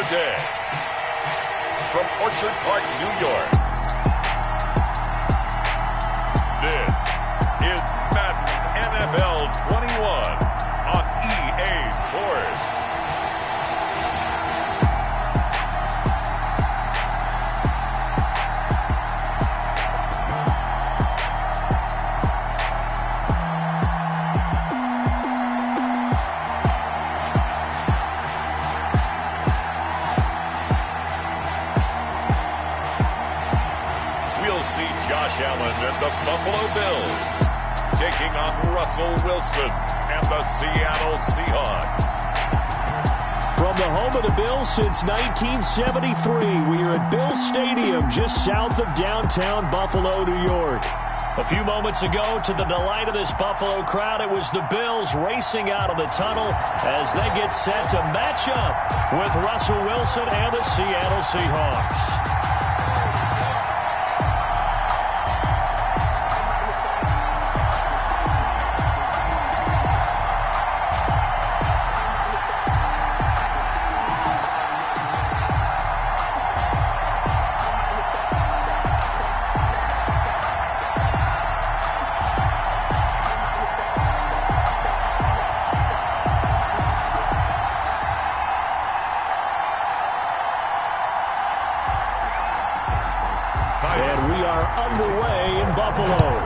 day. From Orchard Park, New York, this is Madden NFL 21 on EA Sports. Josh Allen and the Buffalo Bills taking on Russell Wilson and the Seattle Seahawks. From the home of the Bills since 1973, we are at Bills Stadium just south of downtown Buffalo, New York. A few moments ago, to the delight of this Buffalo crowd, it was the Bills racing out of the tunnel as they get set to match up with Russell Wilson and the Seattle Seahawks. And we are underway in Buffalo.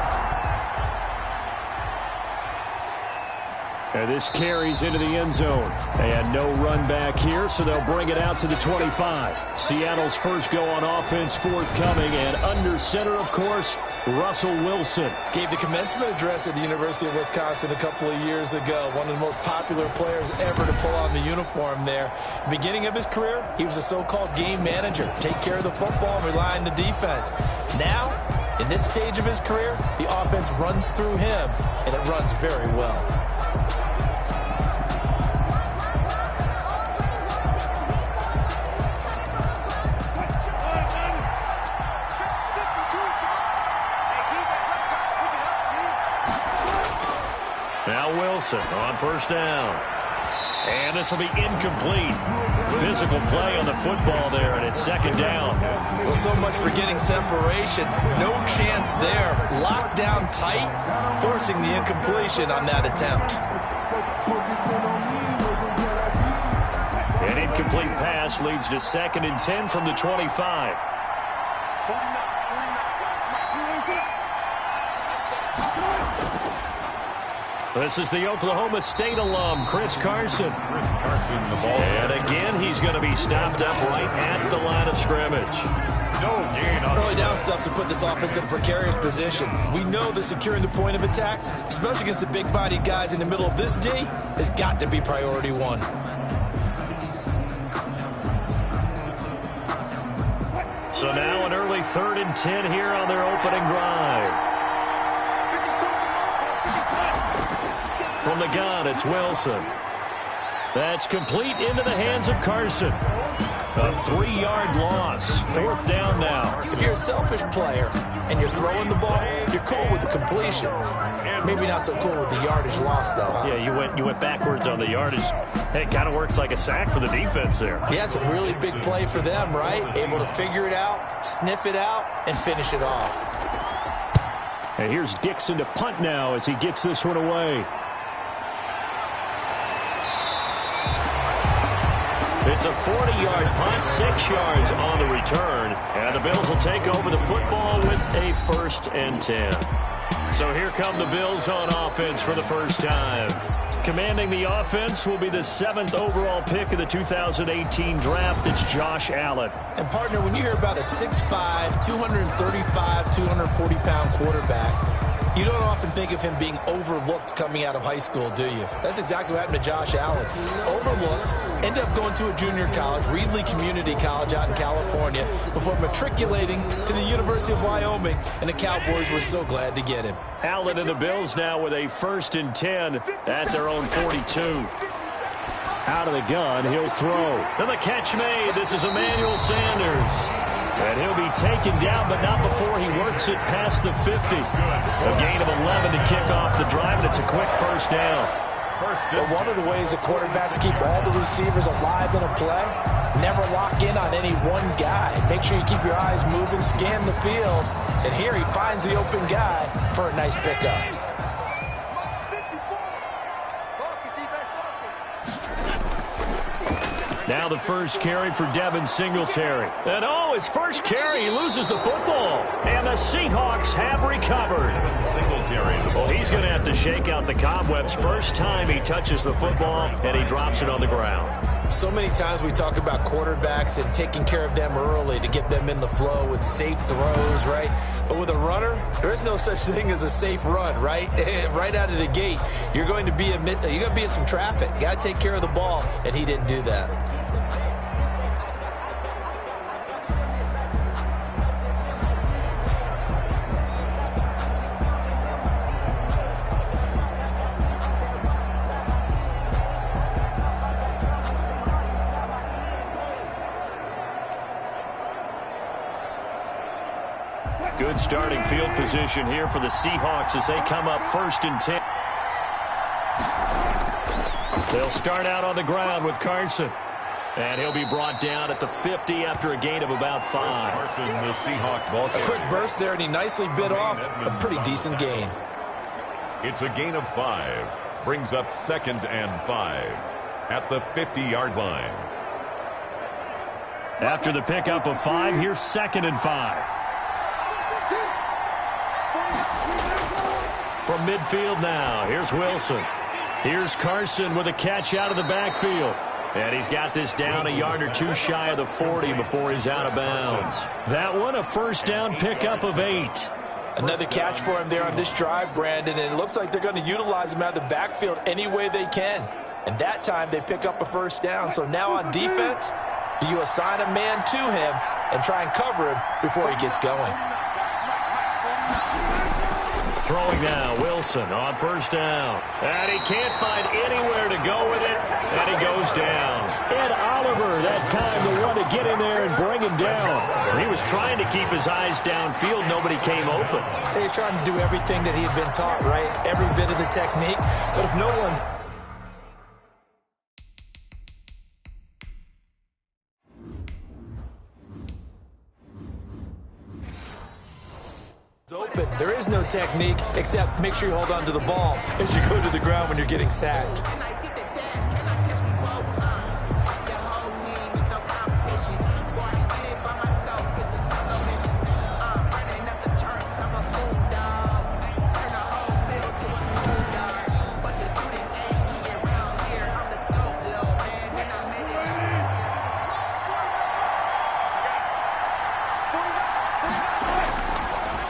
And this carries into the end zone. And no run back here, so they'll bring it out to the 25. Seattle's first go on offense forthcoming. And under center, of course, Russell Wilson. Gave the commencement address at the University of Wisconsin a couple of years ago. One of the most popular players ever to pull on the uniform there. The beginning of his career, he was a so-called game manager. Take care of the football and rely on the defense. Now, in this stage of his career, the offense runs through him, and it runs very well. Now Wilson on first down. And this will be incomplete. Physical play on the football there, and it's second down. Well, so much for getting separation. No chance there. Locked down tight, forcing the incompletion on that attempt. An incomplete pass leads to 2nd and 10 from the 25. This is the Oklahoma State alum, Chris Carson. The ball. And again, he's going to be stopped up right at the line of scrimmage. Early down stuff to put this offense in a precarious position. We know that securing the point of attack, especially against the big-bodied guys in the middle of this D, has got to be priority one. So now an early 3rd and 10 here on their opening drive. From the gun, it's Wilson. That's complete into the hands of Carson. A 3-yard loss. 4th down now. If you're a selfish player and you're throwing the ball, you're cool with the completion. Maybe not so cool with the yardage loss, though, huh? Yeah, you went backwards on the yardage. It kind of works like a sack for the defense there. Yeah, it's a really big play for them, right? Able to figure it out, sniff it out, and finish it off. And here's Dixon to punt now as he gets this one away. It's a 40-yard punt, 6 yards on the return. And the Bills will take over the football with a 1st and 10. So here come the Bills on offense for the first time. Commanding the offense will be the 7th overall pick of the 2018 draft. It's Josh Allen. And, partner, when you hear about a 6'5", 235, 240-pound quarterback, you don't often think of him being overlooked coming out of high school, do you? That's exactly what happened to Josh Allen. Overlooked, ended up going to a junior college, Reedley Community College out in California, before matriculating to the University of Wyoming, and the Cowboys were so glad to get him. Allen and the Bills now with a 1st and 10 at their own 42. Out of the gun, he'll throw. And the catch made. This is Emmanuel Sanders. And he'll be taken down, but not before he works it past the 50. A gain of 11 to kick off the drive, and it's a quick 1st down. But one of the ways the quarterbacks keep all the receivers alive in a play, never lock in on any one guy. Make sure you keep your eyes moving, scan the field. And here he finds the open guy for a nice pickup. Now the first carry for Devin Singletary. And his first carry, he loses the football. And the Seahawks have recovered. Well, he's going to have to shake out the cobwebs first time he touches the football, and he drops it on the ground. So many times we talk about quarterbacks and taking care of them early to get them in the flow with safe throws, right? But with a runner, there is no such thing as a safe run, right? Right out of the gate, you're going to be in some traffic. Got to take care of the ball, and he didn't do that. Good starting field position here for the Seahawks as they come up 1st and 10. They'll start out on the ground with Carson. And he'll be brought down at the 50 after a gain of about 5. Carson, the Seahawk ball carrier. A quick burst there, and he nicely bit off a pretty decent gain. It's a gain of 5. Brings up 2nd and 5 at the 50-yard line. After the pickup of 5, here's 2nd and 5. From midfield now, here's Wilson. Here's Carson with a catch out of the backfield. And he's got this down a yard or two shy of the 40 before he's out of bounds. That one, a first down pickup of 8. Another catch for him there on this drive, Brandon, and it looks like they're going to utilize him out of the backfield any way they can. And that time they pick up a first down. So now on defense, do you assign a man to him and try and cover him before he gets going? Throwing now, Wilson on first down. And he can't find anywhere to go with it, and he goes down. Ed Oliver, that time the one to get in there and bring him down. He was trying to keep his eyes downfield. Nobody came open. He's trying to do everything that he had been taught, right? Every bit of the technique. But if no one's open, there is no technique except make sure you hold on to the ball as you go to the ground when you're getting sacked.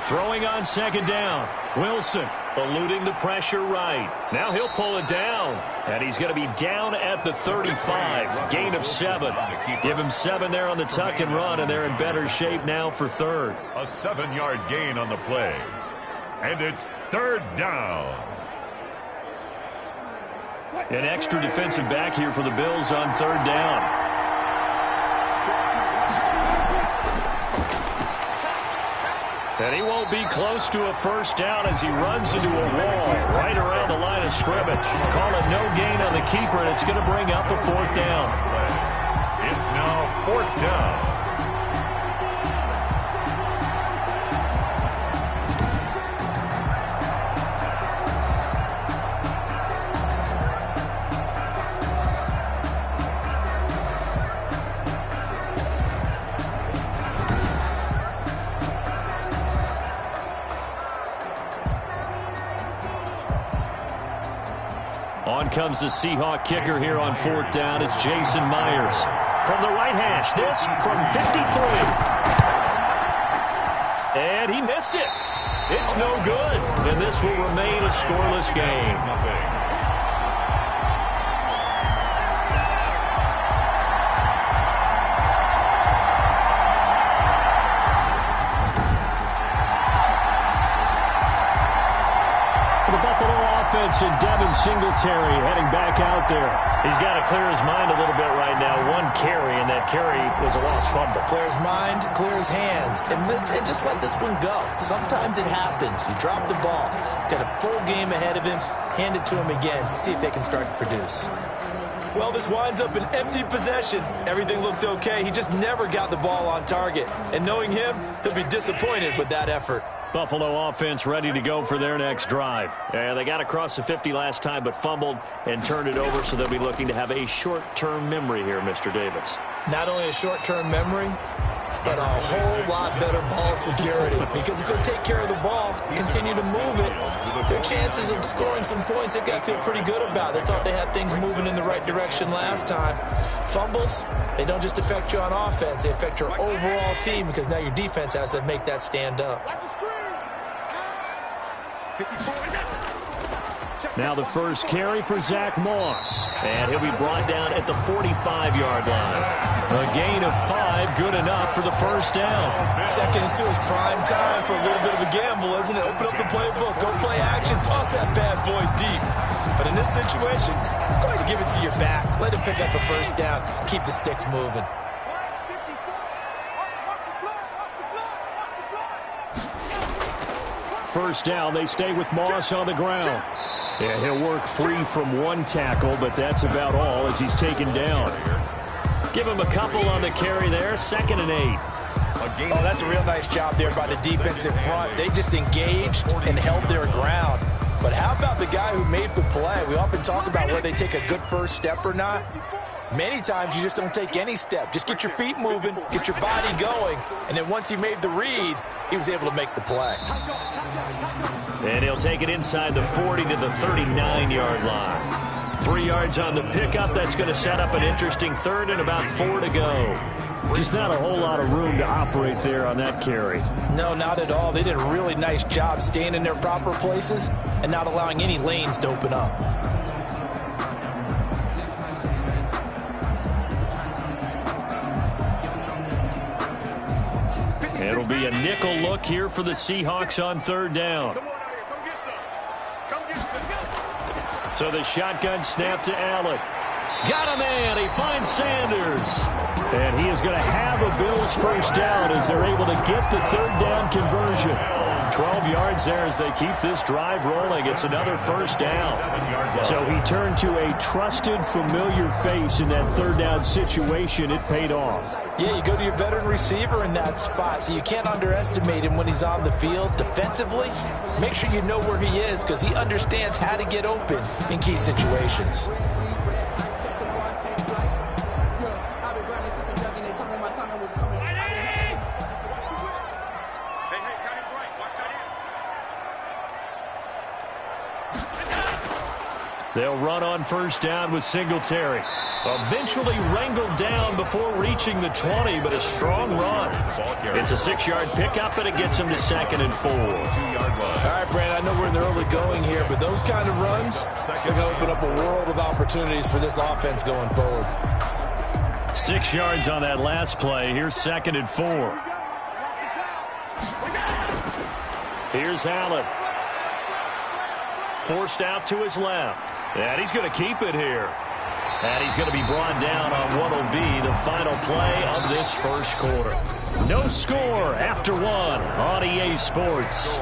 Throwing on second down. Wilson eluding the pressure right. Now he'll pull it down. And he's going to be down at the 35. Gain of 7. Give him 7 there on the tuck and run, and they're in better shape now for 3rd. A 7-yard gain on the play. And it's 3rd down. An extra defensive back here for the Bills on 3rd down. And he won't be close to a first down as he runs into a wall right around the line of scrimmage. Call it no gain on the keeper, and it's going to bring up a 4th down. It's now 4th down. On comes the Seahawk kicker here on 4th down. It's Jason Myers. From the right hash, this from 53. And he missed it. It's no good. And this will remain a scoreless game. The Buffalo offense and Devin Singletary heading back out there. He's got to clear his mind a little bit right now. One carry, and that carry was a lost fumble. Clear his mind, clear his hands, and just let this one go. Sometimes it happens. You drop the ball. Got a full game ahead of him. Hand it to him again. See if they can start to produce. Well, this winds up an empty possession. Everything looked okay. He just never got the ball on target. And knowing him, he'll be disappointed with that effort. Buffalo offense ready to go for their next drive. Yeah, they got across the 50 last time but fumbled and turned it over, so they'll be looking to have a short-term memory here, Mr. Davis. Not only a short-term memory, but a whole lot better ball security. Because if they take care of the ball, continue to move it, their chances of scoring some points, they've got to feel pretty good about. They thought they had things moving in the right direction last time. Fumbles, they don't just affect you on offense. They affect your overall team because now your defense has to make that stand up. Now the first carry for Zach Moss. And he'll be brought down at the 45-yard line. A gain of 5, good enough for the first down. 2nd and 2 is prime time for a little bit of a gamble, isn't it? Open up the playbook, go play action, toss that bad boy deep. But in this situation, go ahead and give it to your back. Let him pick up a first down. Keep the sticks moving. First down, they stay with Moss on the ground. Yeah, he'll work free from one tackle, but that's about all as he's taken down. Give him a couple on the carry there, 2nd and 8. Oh, that's a real nice job there by the defensive front. They just engaged and held their ground. But how about the guy who made the play? We often talk about whether they take a good first step or not. Many times you just don't take any step. Just get your feet moving, get your body going, and then once he made the read, he was able to make the play. And he'll take it inside the 40 to the 39-yard line. 3 yards on the pickup. That's going to set up an interesting 3rd and about 4 to go. Just not a whole lot of room to operate there on that carry. No, not at all. They did a really nice job staying in their proper places and not allowing any lanes to open up. It'll be a nickel look here for the Seahawks on 3rd down. So the shotgun snap to Allen. Got a man. He finds Sanders. And he is going to have a Bills first down as they're able to get the 3rd down conversion. 12 yards there as they keep this drive rolling. It's another first down. So he turned to a trusted, familiar face in that 3rd down situation. It paid off. Yeah, you go to your veteran receiver in that spot, so you can't underestimate him when he's on the field defensively. Make sure you know where he is because he understands how to get open in key situations. They'll run on first down with Singletary. Eventually wrangled down before reaching the 20, but a strong run. It's a 6-yard pickup, and it gets him to 2nd and 4. All right, Brandon, I know we're in the early going here, but those kind of runs, they're going to open up a world of opportunities for this offense going forward. 6 yards on that last play. Here's 2nd and 4. Here's Allen. Forced out to his left. And he's going to keep it here. And he's going to be brought down on what will be the final play of this first quarter. No score after 1 on EA Sports.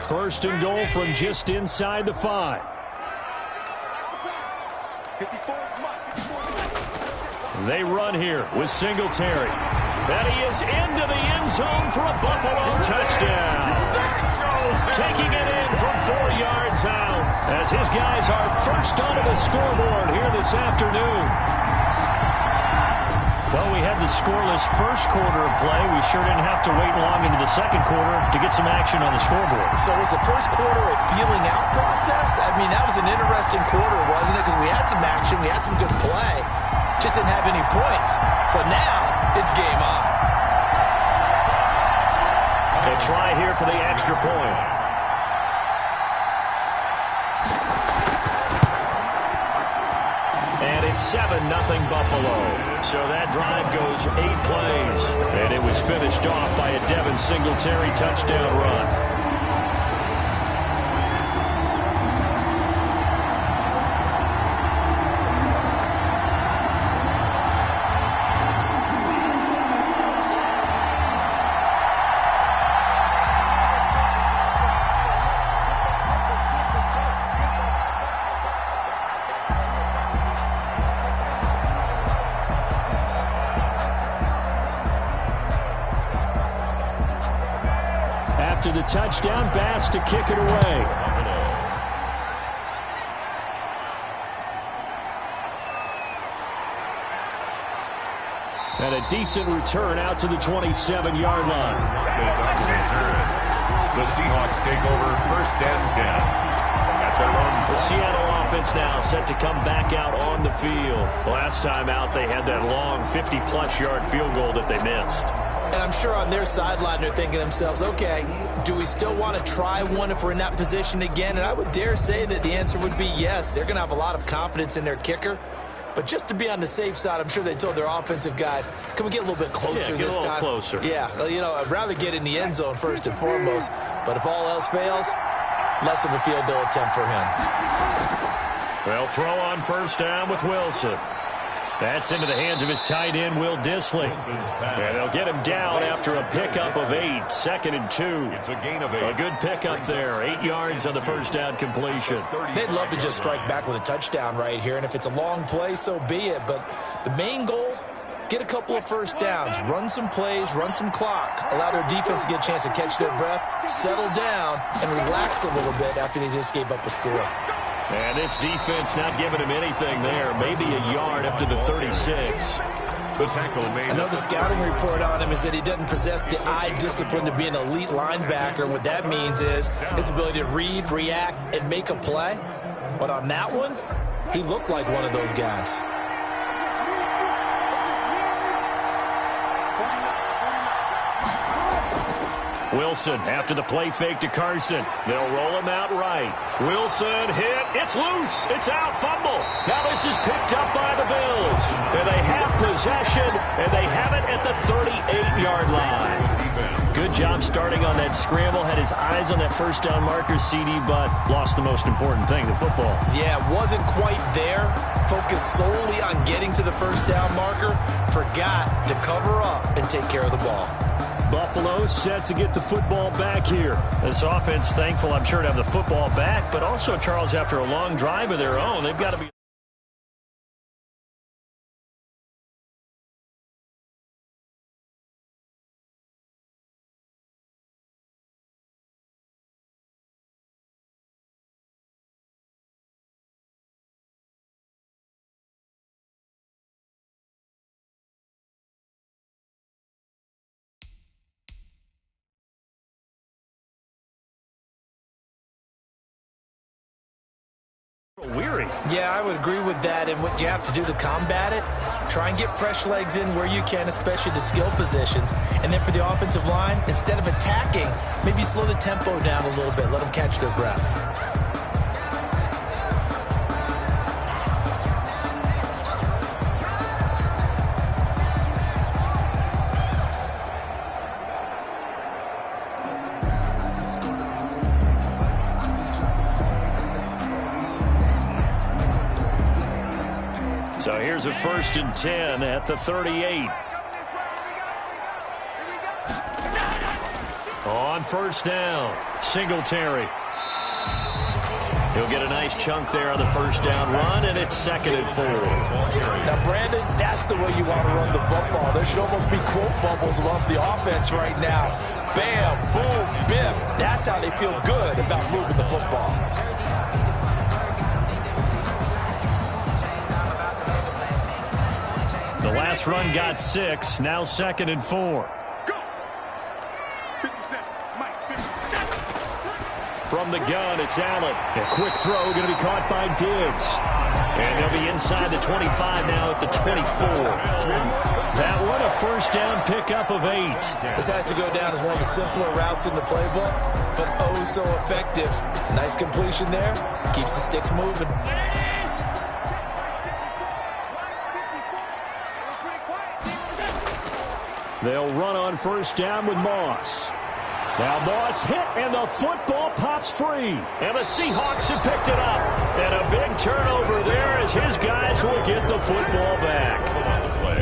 First and goal from just inside the 5. They run here with Singletary. And he is into the end zone for a Buffalo touchdown. Taking it in from 4 yards out as his guys are first onto the scoreboard here this afternoon. Well, we had the scoreless first quarter of play. We sure didn't have to wait long into the second quarter to get some action on the scoreboard. So was the first quarter a feeling out process? I mean, that was an interesting quarter, wasn't it? Because we had some action, we had some good play, just didn't have any points. So now it's game on. They try here for the extra point. Buffalo. So that drive goes 8 plays, and it was finished off by a Devin Singletary touchdown run. After the touchdown, Bass to kick it away. And a decent return out to the 27-yard line. The Seahawks take over 1st and 10. At their own. The Seattle offense now set to come back out on the field. Last time out, they had that long 50-plus yard field goal that they missed. And I'm sure on their sideline they're thinking to themselves, okay, do we still want to try one if we're in that position again? And I would dare say that the answer would be yes. They're going to have a lot of confidence in their kicker. But just to be on the safe side, I'm sure they told their offensive guys, can we get a little bit closer this time? Get a little closer. Yeah, you know, I'd rather get in the end zone first and foremost. But if all else fails, less of a field goal attempt for him. Well, throw on 1st down with Wilson. That's into the hands of his tight end, Will Dissly. And they'll get him down after a pickup of 8, 2nd and 2. It's a gain of 8. A good pickup there, 8 yards on the 1st down completion. They'd love to just strike back with a touchdown right here, and if it's a long play, so be it. But the main goal, get a couple of 1st downs, run some plays, run some clock, allow their defense to get a chance to catch their breath, settle down, and relax a little bit after they just gave up a score. And this defense not giving him anything there. Maybe a yard up to the 36. The tackle made. Another scouting report on him is that he doesn't possess the eye discipline to be an elite linebacker. What that means is his ability to read, react, and make a play. But on that one, he looked like one of those guys. Wilson after the play fake to Carson. They'll roll him out right. Wilson hit. It's loose. It's out. Fumble. Now this is picked up by the Bills. And they have possession, and they have it at the 38-yard line. Good job starting on that scramble. Had his eyes on that 1st down marker, CD, but lost the most important thing, the football. Yeah, wasn't quite there. Focused solely on getting to the 1st down marker. Forgot to cover up and take care of the ball. Buffalo set to get the football back here. This offense thankful, I'm sure, to have the football back, but also, Charles, after a long drive of their own, they've got to be. Weary. Yeah, I would agree with that. And what you have to do to combat it, try and get fresh legs in where you can, especially the skill positions. And then for the offensive line, instead of attacking, maybe slow the tempo down a little bit. Let them catch their breath. So here's a 1st and 10 at the 38. On 1st down, Singletary. He'll get a nice chunk there on the 1st down run, and it's 2nd and 4. Now, Brandon, that's the way you want to run the football. There should almost be quote bubbles above the offense right now. Bam, boom, biff. That's how they feel good about moving the football. The last run got 6, now 2nd and 4. From the gun, it's Allen. A quick throw going to be caught by Diggs. And they'll be inside the 25 now at the 24. That one, a 1st down pickup of 8. This has to go down as one of the simpler routes in the playbook, but oh so effective. Nice completion there. Keeps the sticks moving. They'll run on first down with Moss. Now Moss hit, and the football pops free. And the Seahawks have picked it up. And a big turnover there as his guys will get the football back.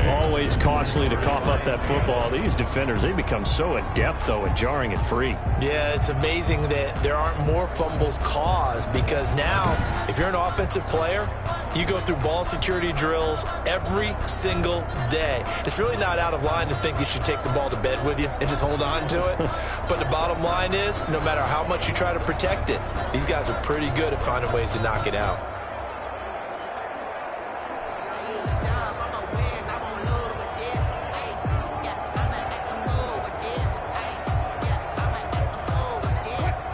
Always costly to cough up that football. These defenders, they become so adept, though, at jarring it free. Yeah, it's amazing that there aren't more fumbles caused, because now, if you're an offensive player, you go through ball security drills every single day. It's really not out of line to think you should take the ball to bed with you and just hold on to it. But the bottom line is, no matter how much you try to protect it, these guys are pretty good at finding ways to knock it out.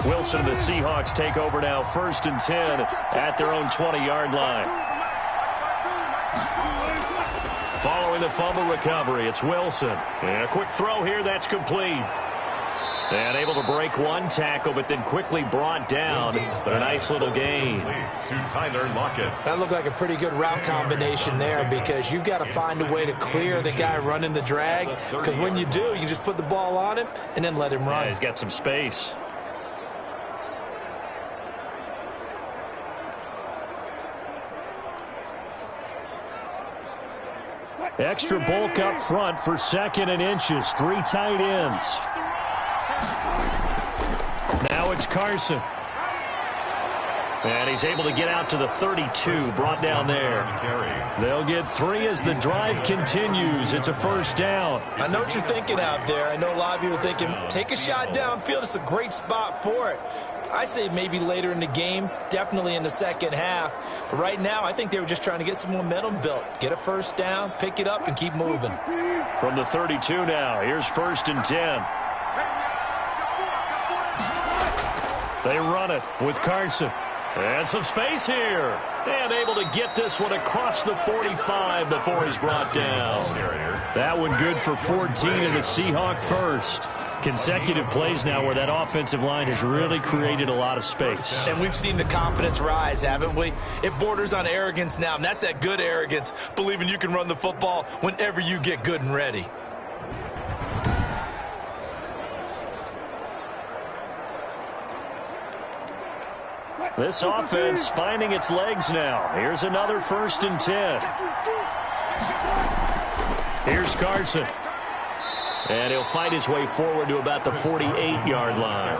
Wilson and the Seahawks take over now, 1st and 10 at their own 20-yard line. Following the fumble recovery, it's Wilson. And a quick throw here, that's complete. And able to break one tackle, but then quickly brought down. But a nice little gain. To Tyler Lockett. That looked like a pretty good route combination there, because you've got to find a way to clear the guy running the drag. Because when you do, you just put the ball on him and then let him run. Yeah, he's got some space. Extra bulk up front for 2nd and inches. 3 tight ends. Now it's Carson. And he's able to get out to the 32, brought down there. They'll get 3 as the drive continues. It's a 1st down. I know what you're thinking out there. I know a lot of you are thinking, take a shot downfield. It's a great spot for it. I'd say maybe later in the game, definitely in the second half. But right now, I think they were just trying to get some momentum built. Get a 1st down, pick it up, and keep moving. From the 32 now, here's 1st and 10. They run it with Carson. And some space here. And able to get this one across the 45 before he's brought down. That one good for 14 in the Seahawk 1st. Consecutive plays now where that offensive line has really created a lot of space. And we've seen the confidence rise, haven't we? It borders on arrogance now, and that's that good arrogance, believing you can run the football whenever you get good and ready. This offense finding its legs now. Here's another 1st and 10. Here's Carson. And he'll fight his way forward to about the 48-yard line.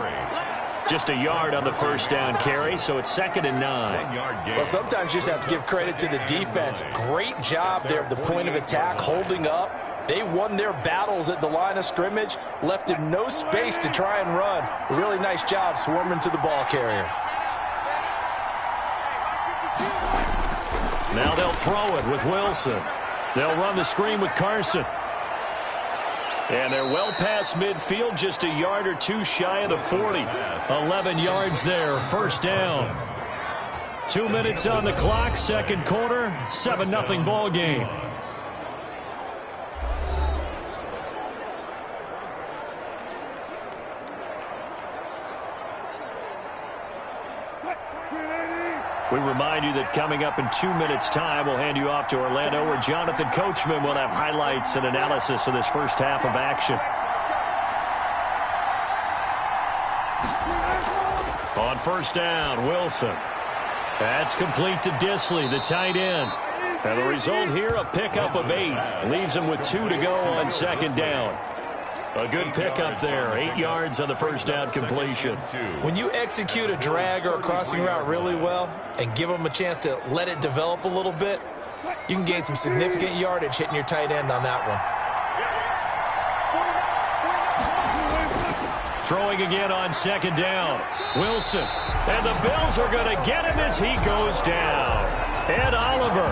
Just a yard on the 1st down carry, so it's 2nd and 9. Well, sometimes you just have to give credit to the defense. Great job there at the point of attack, holding up. They won their battles at the line of scrimmage, left him no space to try and run. A really nice job swarming to the ball carrier. Now they'll throw it with Wilson. They'll run the screen with Carson. And they're well past midfield, just a yard or 2 shy of the 40. 11 yards there, 1st down. 2 minutes on the clock, 2nd quarter, 7-0 ball game. We remind you that coming up in 2 minutes' time, we'll hand you off to Orlando, where Jonathan Coachman will have highlights and analysis of this 1st half of action. On 1st down, Wilson. That's complete to Disley, the tight end. And the result here, a pickup of 8. Leaves him with 2 to go on 2nd down. A good pickup there, 8 yards on the 1st down completion. When you execute a drag or a crossing route really well and give them a chance to let it develop a little bit, you can gain some significant yardage hitting your tight end on that one. Throwing again on 2nd down. Wilson. And the Bills are going to get him as he goes down. Ed Oliver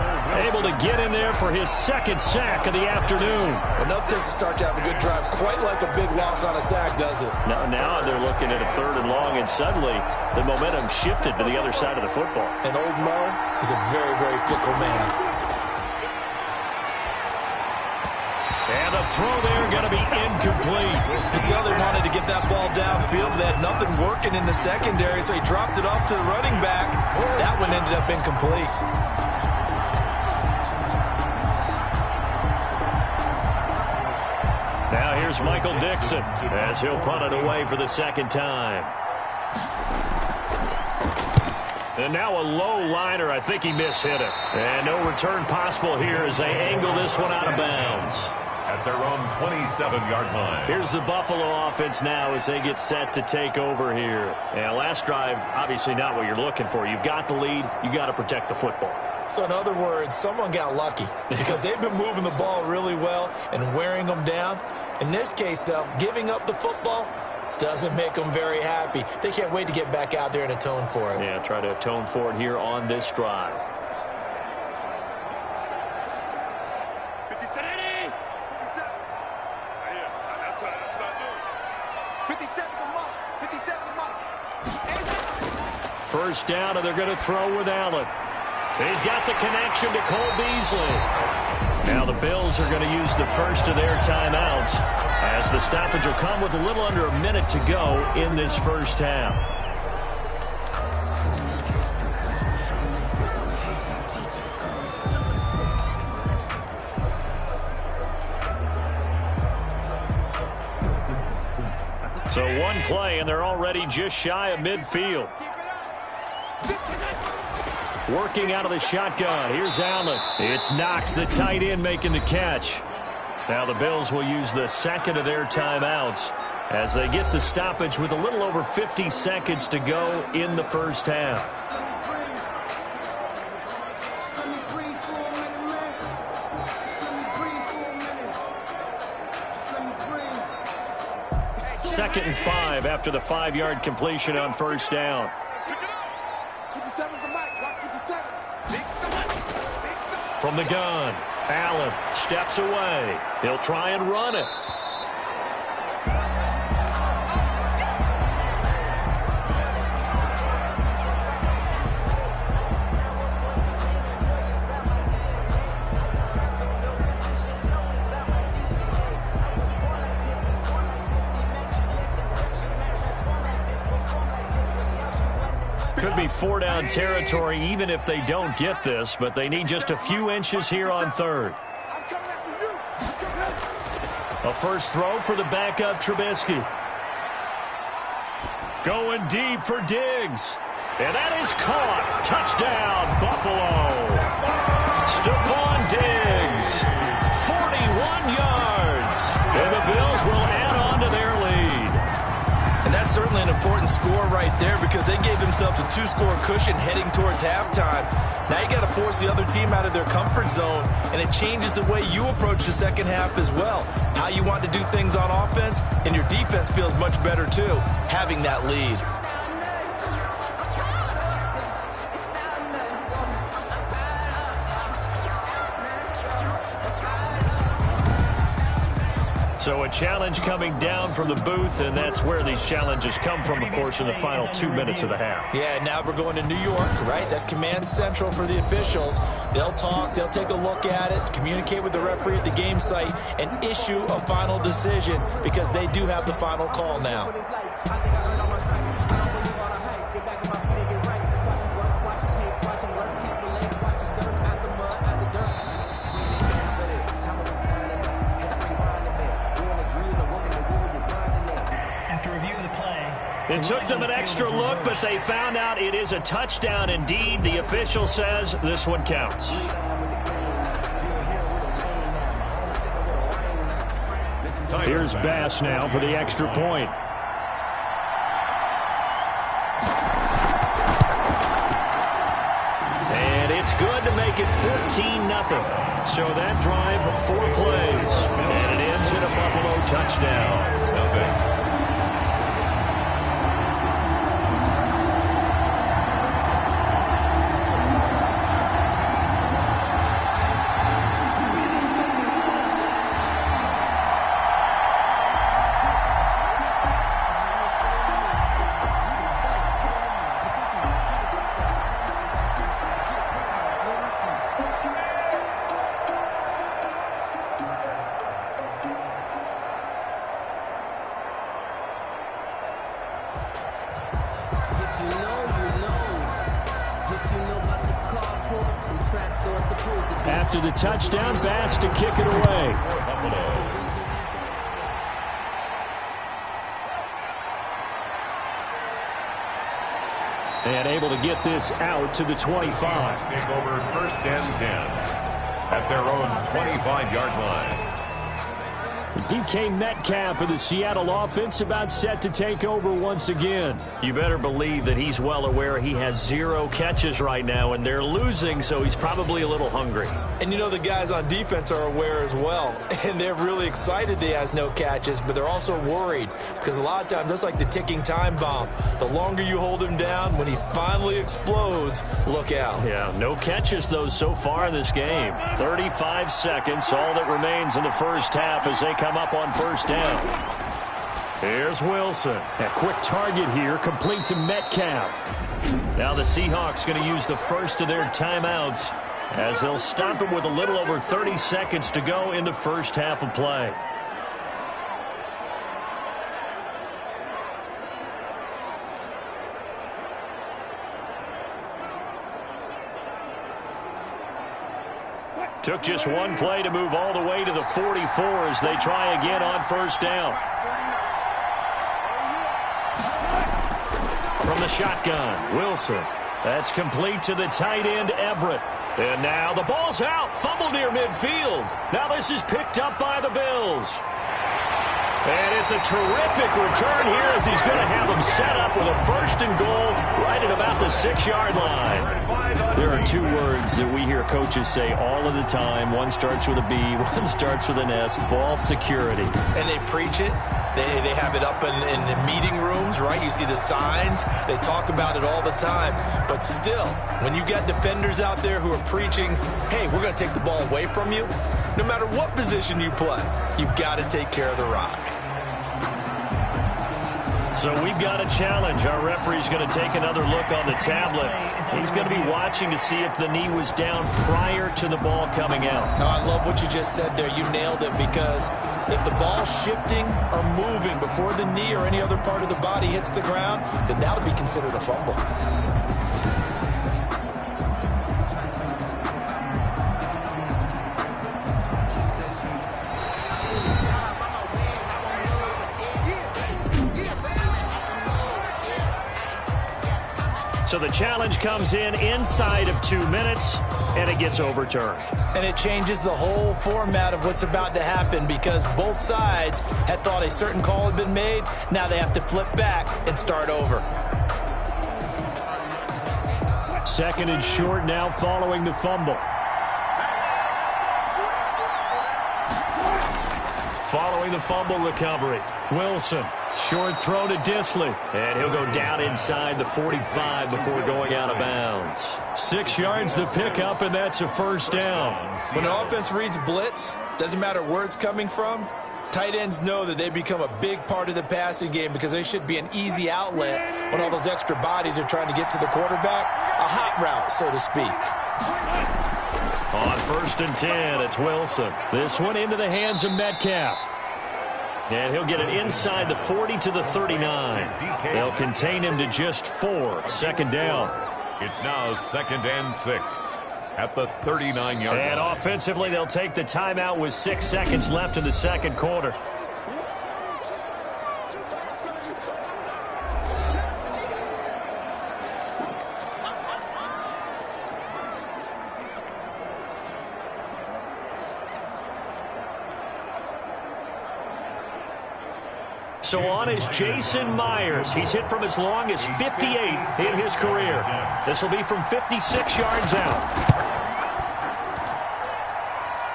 able to get in there for his 2nd sack of the afternoon. Enough takes to start to have a good drive, quite like a big loss on a sack, does it? Now they're looking at a 3rd and long, and suddenly the momentum shifted to the other side of the football. And old Mo is a very, very fickle man. And the throw there going to be incomplete. You could tell they wanted to get that ball downfield. They had nothing working in the secondary, so he dropped it off to the running back. That one ended up incomplete. Now here's Michael Dixon as he'll punt it away for the second time. And now a low liner. I think he mishit it. And no return possible here as they angle this one out of bounds. At their own 27-yard line. Here's the Buffalo offense now as they get set to take over here. And last drive, obviously not what you're looking for. You've got the lead. You got to protect the football. So in other words, someone got lucky because they've been moving the ball really well and wearing them down. In this case, though, giving up the football doesn't make them very happy. They can't wait to get back out there and atone for it. Yeah, try to atone for it here on this drive. First down, and they're going to throw with Allen. He's got the connection to Cole Beasley. Now the Bills are going to use the first of their timeouts as the stoppage will come with a little under a minute to go in this first half. So one play, and they're already just shy of midfield. Working out of the shotgun. Here's Allen. It's Knox, the tight end, making the catch. Now the Bills will use the second of their timeouts as they get the stoppage with a little over 50 seconds to go in the first half. Second and 5 after the 5-yard completion on first down. From the gun, Allen steps away. He'll try and run it. Could be 4-down territory even if they don't get this, but they need just a few inches here on third. A first throw for the backup Trubisky. Going deep for Diggs. And that is caught. Touchdown, Buffalo. Stephon Diggs, 41 yards. And the Bills will add on to their lead. And that's certainly an important score right there because they gave themselves a 2-score cushion heading towards halftime. Now you got to force the other team out of their comfort zone, and it changes the way you approach the second half as well. How you want to do things on offense, and your defense feels much better too, having that lead. So a challenge coming down from the booth, and that's where these challenges come from, of course, in the final 2 minutes of the half. Yeah, now we're going to New York, right? That's command central for the officials. They'll talk, they'll take a look at it, communicate with the referee at the game site, and issue a final decision because they do have the final call now. It took them an extra look, but they found out it is a touchdown indeed. The official says this one counts. Here's Bass now for the extra point. And it's good to make it 14-0. So that drive, 4 plays. And it ends in a Buffalo touchdown. After the touchdown, Bass to kick it away. And able to get this out to the 25. Take over 1st and 10 at their own 25-yard line. DK Metcalf of the Seattle offense about set to take over once again. You better believe that he's well aware he has 0 catches right now, and they're losing, so he's probably a little hungry. And you know the guys on defense are aware as well, and they're really excited he has no catches, but they're also worried because a lot of times that's like the ticking time bomb. The longer you hold him down, when he finally explodes, look out. Yeah, no catches, though, so far in this game. 35 seconds, all that remains in the first half as they come up on 1st down. Here's Wilson. A quick target here, complete to Metcalf. Now the Seahawks going to use the first of their timeouts as they'll stop him with a little over 30 seconds to go in the first half of play. Took just one play to move all the way to the 44 as they try again on 1st down. From the shotgun, Wilson. That's complete to the tight end, Everett. And now the ball's out. Fumble near midfield. Now this is picked up by the Bills. And it's a terrific return here as he's going to have them set up with a 1st and goal right at about the 6-yard line. There are 2 words that we hear coaches say all of the time. One starts with a B, one starts with an S, ball security. And they preach it. They have it up in the meeting rooms, right? You see the signs. They talk about it all the time. But still, when you got defenders out there who are preaching, hey, we're going to take the ball away from you, no matter what position you play, you've got to take care of the rock. So we've got a challenge. Our referee's going to take another look on the tablet. He's going to be watching to see if the knee was down prior to the ball coming out. Oh, I love what you just said there. You nailed it, because if the ball's shifting or moving before the knee or any other part of the body hits the ground, then that'll be considered a fumble. So the challenge comes in inside of 2 minutes, and it gets overturned. And it changes the whole format of what's about to happen, because both sides had thought a certain call had been made. Now they have to flip back and start over. 2nd and short now following the fumble. Following the fumble recovery, Wilson. Short throw to Disley, and he'll go down inside the 45 before going out of bounds. 6 yards the pickup, and that's a 1st down. When the offense reads blitz, doesn't matter where it's coming from, tight ends know that they become a big part of the passing game, because they should be an easy outlet when all those extra bodies are trying to get to the quarterback. A hot route, so to speak. On 1st and 10, it's Wilson. This one into the hands of Metcalf. And he'll get it inside the 40 to the 39. They'll contain him to just 4. 2nd down. It's now 2nd and 6 at the 39-yard line. And offensively, they'll take the timeout with 6 seconds left in the 2nd quarter. So on is Jason Myers. He's hit from as long as 58 in his career. This will be from 56 yards out.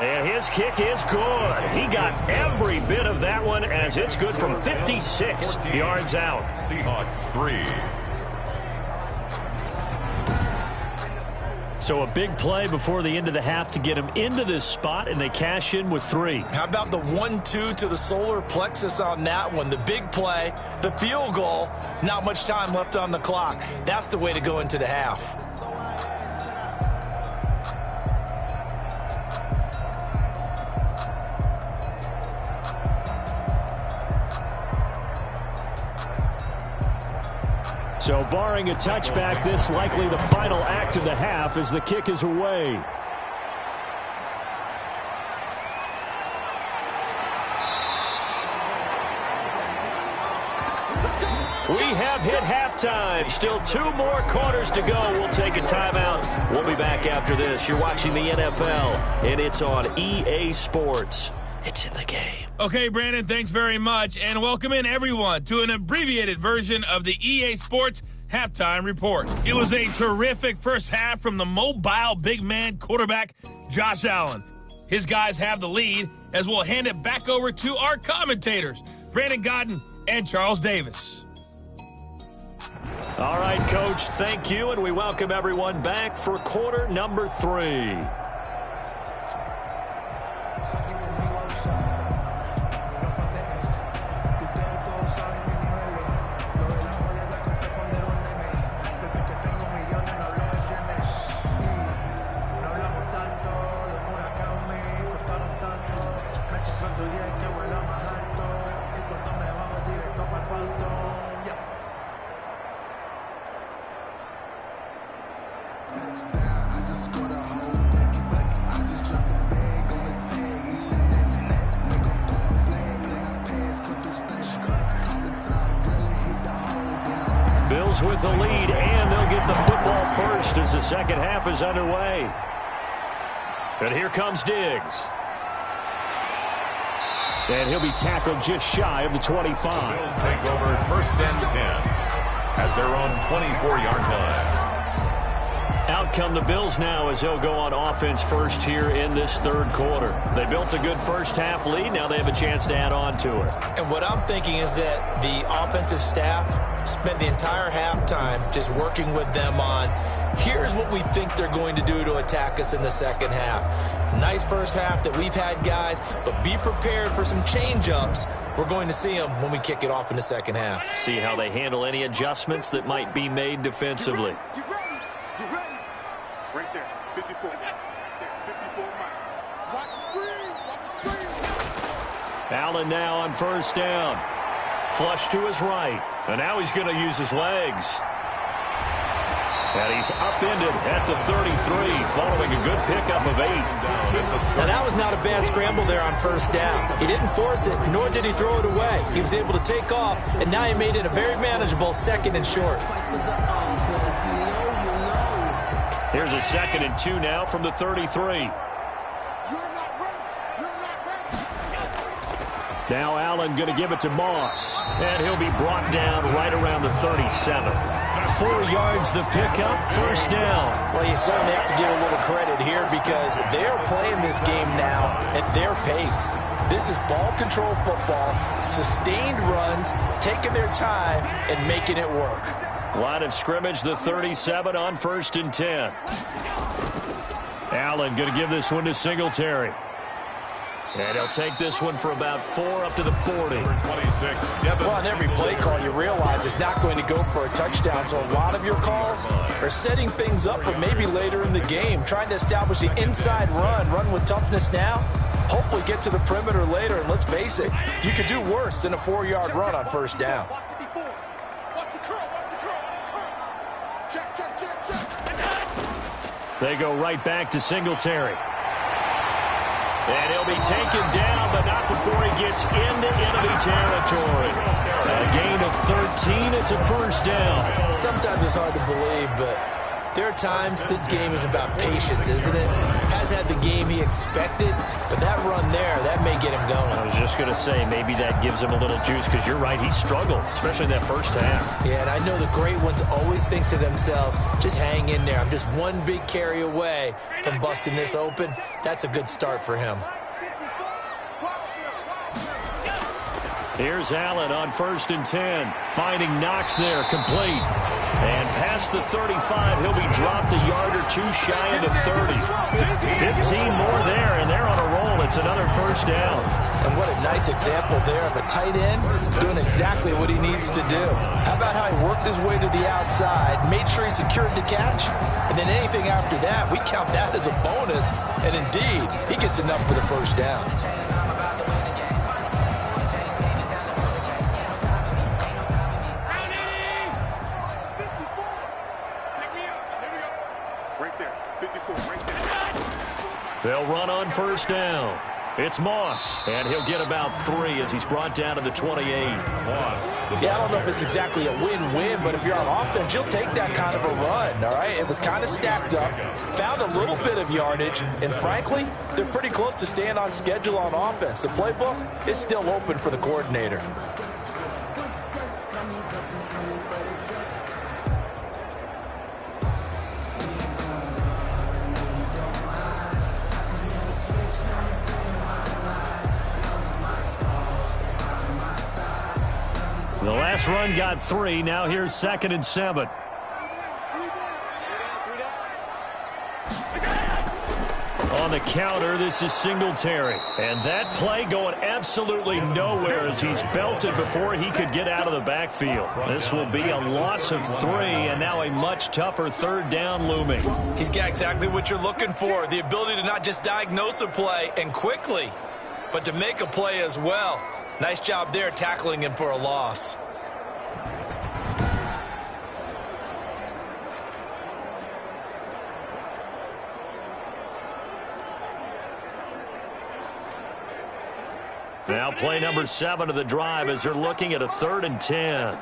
And his kick is good. He got every bit of that one, as it's good from 56 yards out. Seahawks 3. So a big play before the end of the half to get him into this spot, and they cash in with 3. How about the 1-2 to the solar plexus on that one? The big play, the field goal, not much time left on the clock. That's the way to go into the half. So barring a touchback, this likely the final act of the half as the kick is away. We have hit halftime. Still 2 more quarters to go. We'll take a timeout. We'll be back after this. You're watching the NFL, and it's on EA Sports. It's in the game. Okay, Brandon, thanks very much. And welcome in, everyone, to an abbreviated version of the EA Sports Halftime Report. It was a terrific first half from the mobile big man quarterback, Josh Allen. His guys have the lead as we'll hand it back over to our commentators, Brandon Godden and Charles Davis. All right, Coach, thank you, and we welcome everyone back for quarter number 3. Bills with the lead, and they'll get the football first as the second half is underway. And here comes Diggs. And he'll be tackled just shy of the 25. Bills take over first and 10 at their own 24-yard line. Out come the Bills now as they'll go on offense first here in this third quarter. They built a good first half lead. Now they have a chance to add on to it. And what I'm thinking is that the offensive staff spent the entire halftime just working with them on, here's what we think they're going to do to attack us in the second half. Nice first half that we've had, guys, but be prepared for some change-ups. We're going to see them when we kick it off in the second half. See how they handle any adjustments that might be made defensively. You ready? Right there, 54. 54, Mike. Watch the screen. Allen now on first down. Flush to his right. And now he's going to use his legs. And he's upended at the 33, following a good pickup of 8. Now, that was not a bad scramble there on first down. He didn't force it, nor did he throw it away. He was able to take off, and now he made it a very manageable second and short. Here's a 2nd and 2 now from the 33. Now Allen going to give it to Moss. And he'll be brought down right around the 37. 4 yards the pickup, first down. Well, you certainly have to give a little credit here because they're playing this game now at their pace. This is ball control football, sustained runs, taking their time and making it work. Line of scrimmage, the 37 on first and 10. Allen going to give this one to Singletary. And he'll take this one for about 4 up to the 40. Well, on every play call, you realize it's not going to go for a touchdown. So a lot of your calls are setting things up for maybe later in the game, trying to establish the inside run with toughness now, hopefully get to the perimeter later. And let's face it, you could do worse than a 4-yard run on first down. They go right back to Singletary. And he'll be taken down, but not before he gets into enemy territory. A gain of 13, it's a first down. Sometimes it's hard to believe, but there are times this game is about patience, isn't it? Has had the game he expected, but that run there, that may get him going. I was just going to say, maybe that gives him a little juice, because you're right, he struggled, especially in that first half. Yeah, and I know the great ones always think to themselves, just hang in there. I'm just one big carry away from busting this open. That's a good start for him. Here's Allen on first and 10, finding Knox there, complete. And past the 35, he'll be dropped a yard or 2 shy of the 30. 15 more there, and they're on a roll. It's another first down. And what a nice example there of a tight end doing exactly what he needs to do. How about how he worked his way to the outside, made sure he secured the catch, and then anything after that, we count that as a bonus. And indeed, he gets enough for the first down. They'll run on first down. It's Moss, and he'll get about 3 as he's brought down to the 28. Yeah, I don't know if it's exactly a win-win, but if you're on offense, you'll take that kind of a run, all right? It was kind of stacked up, found a little bit of yardage, and frankly, they're pretty close to staying on schedule on offense. The playbook is still open for the coordinator. The last run got 3. Now here's 2nd and 7. On the counter, this is Singletary. And that play going absolutely nowhere as he's belted before he could get out of the backfield. This will be a loss of 3, and now a much tougher 3rd down looming. He's got exactly what you're looking for, the ability to not just diagnose a play and quickly, but to make a play as well. Nice job there tackling him for a loss. Now play number 7 of the drive as they're looking at a 3rd and 10.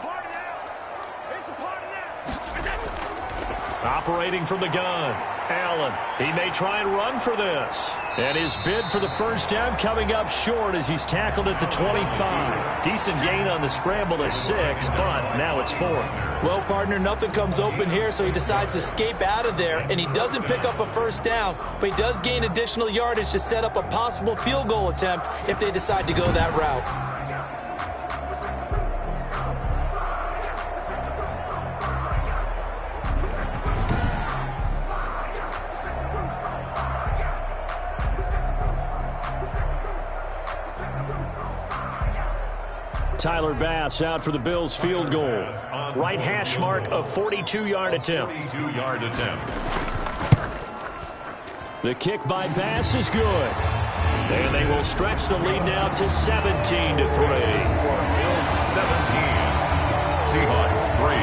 Operating from the gun. Allen, he may try and run for this. And his bid for the first down coming up short as he's tackled at the 25. Decent gain on the scramble at 6, but now it's 4th. Well, partner, nothing comes open here, so he decides to escape out of there, and he doesn't pick up a first down, but he does gain additional yardage to set up a possible field goal attempt if they decide to go that route. Tyler Bass out for the Bills field goal. Right hash mark, a 42-yard attempt. The kick by Bass is good. And they will stretch the lead now to 17-3. Bills 17, Seahawks 3.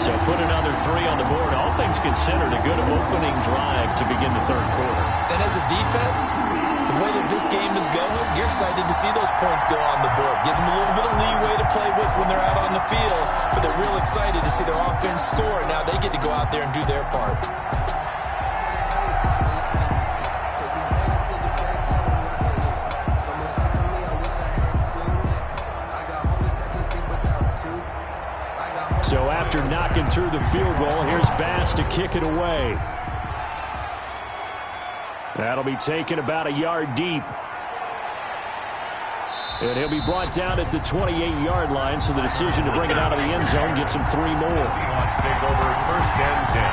So put another 3 on the board. All things considered, a good opening drive to begin the 3rd quarter. And as a defense, the way that this game is going, you're excited to see those points go on the board. Gives them a little bit of leeway to play with when they're out on the field, but they're real excited to see their offense score. Now they get to go out there and do their part. So after knocking through the field goal, here's Bass to kick it away. That'll be taken about a yard deep. And he'll be brought down at the 28-yard line, so the decision to bring it out of the end zone gets him 3 more. Seahawks take over 1st and 10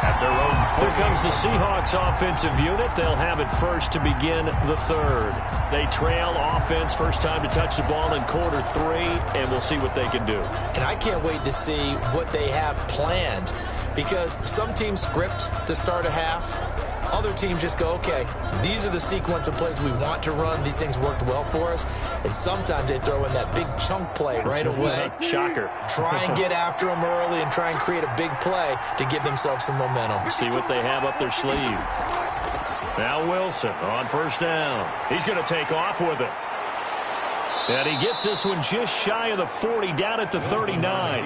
at their own 20. Here comes the Seahawks offensive unit. They'll have it first to begin the 3rd. They trail offense, first time to touch the ball in quarter 3, and we'll see what they can do. And I can't wait to see what they have planned, because some teams script to start a half. Other teams just go, okay, these are the sequence of plays we want to run. These things worked well for us. And sometimes they throw in that big chunk play right away. Shocker. Try and get after them early and try and create a big play to give themselves some momentum. See what they have up their sleeve. Now Wilson on 1st down. He's going to take off with it. And he gets this one just shy of the 40, down at the 39.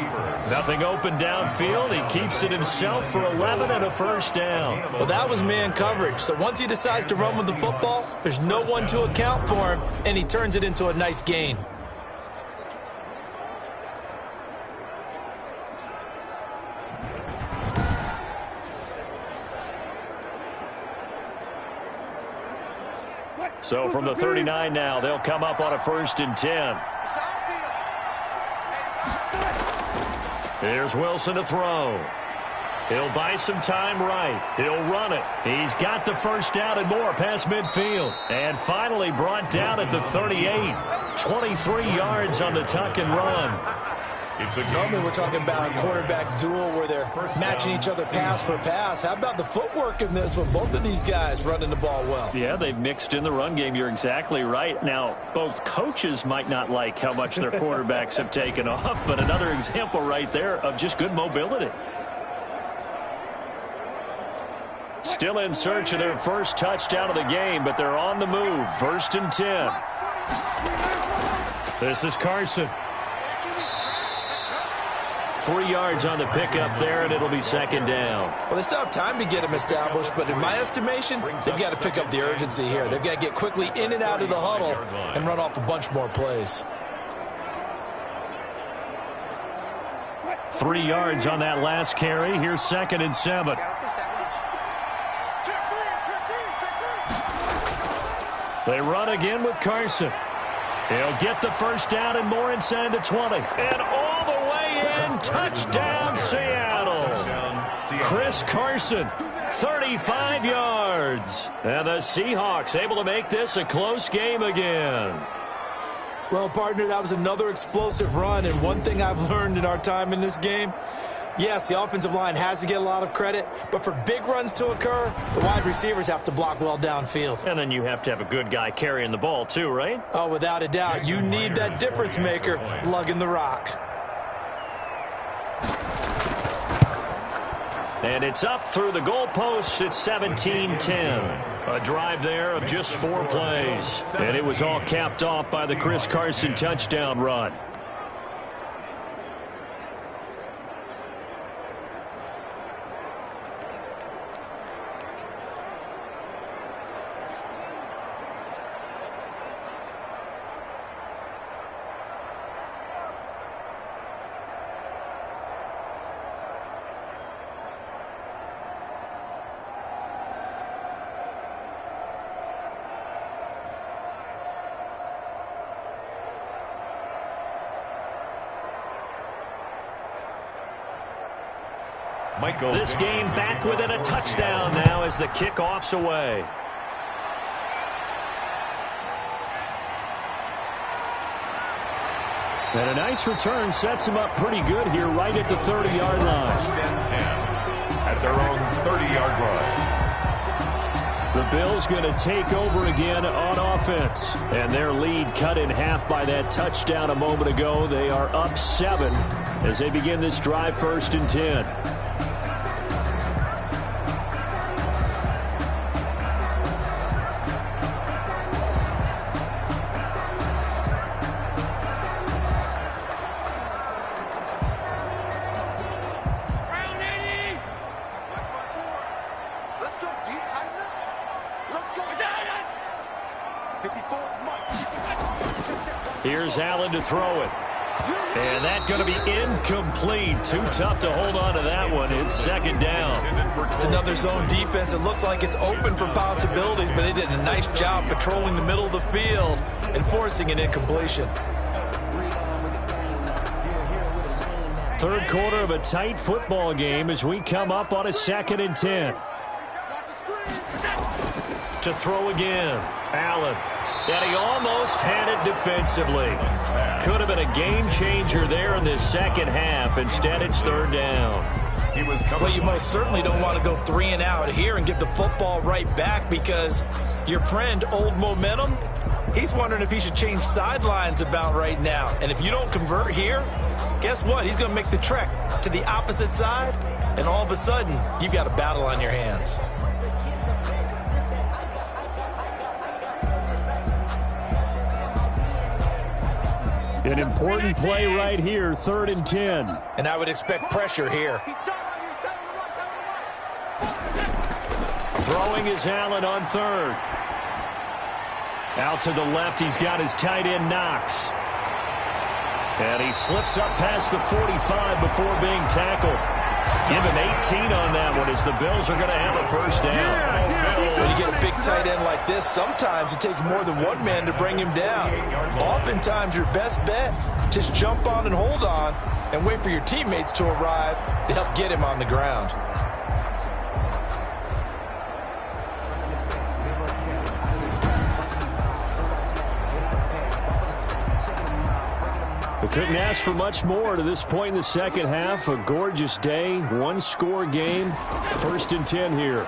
Nothing open downfield. He keeps it himself for 11 and a first down. Well, that was man coverage. So once he decides to run with the football, there's no one to account for him, and he turns it into a nice gain. So from the 39 now, they'll come up on a 1st and 10. Here's Wilson to throw. He'll buy some time right. He'll run it. He's got the first down and more past midfield. And finally brought down at the 38. 23 yards on the tuck and run. Normally we're talking about a quarterback duel where they're matching each other pass for pass. How about the footwork in this one? Both of these guys running the ball well. Yeah, they've mixed in the run game. You're exactly right. Now, both coaches might not like how much their quarterbacks have taken off, but another example right there of just good mobility. Still in search of their first touchdown of the game, but they're on the move. 1st and 10. This is Carson. 3 yards on the pickup there, and it'll be 2nd down. Well, they still have time to get him established, but in my estimation, they've got to pick up the urgency here. They've got to get quickly in and out of the huddle and run off a bunch more plays. 3 yards on that last carry. Here's 2nd and 7. They run again with Carson. He'll get the first down and more inside the 20. And all the way in, touchdown Seattle. Chris Carson, 35 yards. And the Seahawks able to make this a close game again. Well, partner, that was another explosive run, and one thing I've learned in our time in this game, yes, the offensive line has to get a lot of credit, but for big runs to occur, the wide receivers have to block well downfield. And then you have to have a good guy carrying the ball too, right? Oh, without a doubt. You need that difference maker lugging the rock. And it's up through the goalposts. It's 17-10. A drive there of just 4 plays. And it was all capped off by the Chris Carson touchdown run. This game back within a touchdown now as the kickoff's away. And a nice return sets him up pretty good here right at the 30-yard line. At their own 30-yard line. The Bills going to take over again on offense. And their lead cut in half by that touchdown a moment ago. They are up 7 as they begin this drive 1st and 10. Here's Allen to throw it. And that's going to be incomplete. Too tough to hold on to that one. It's 2nd down. It's another zone defense. It looks like it's open for possibilities, but they did a nice job patrolling the middle of the field and forcing an incompletion. 3rd quarter of a tight football game as we come up on a 2nd and 10. To throw again. Allen. And he almost had it defensively. Could have been a game changer there in this 2nd half. Instead, it's 3rd down. Well, you most certainly don't want to go 3 and out here and give the football right back because your friend, Old Momentum, he's wondering if he should change sidelines about right now. And if you don't convert here, guess what? He's going to make the trek to the opposite side, and all of a sudden, you've got a battle on your hands. An important play right here, 3rd and 10. And I would expect pressure here. Throwing is Allen on 3rd. Out to the left, he's got his tight end Knox. And he slips up past the 45 before being tackled. Give him 18 on that one as the Bills are going to have a 1st down. When you get a big tight end like this, sometimes it takes more than one man to bring him down. Oftentimes, your best bet, just jump on and hold on and wait for your teammates to arrive to help get him on the ground. We couldn't ask for much more to this point in the 2nd half. A gorgeous day, 1-score game. 1st and 10 here.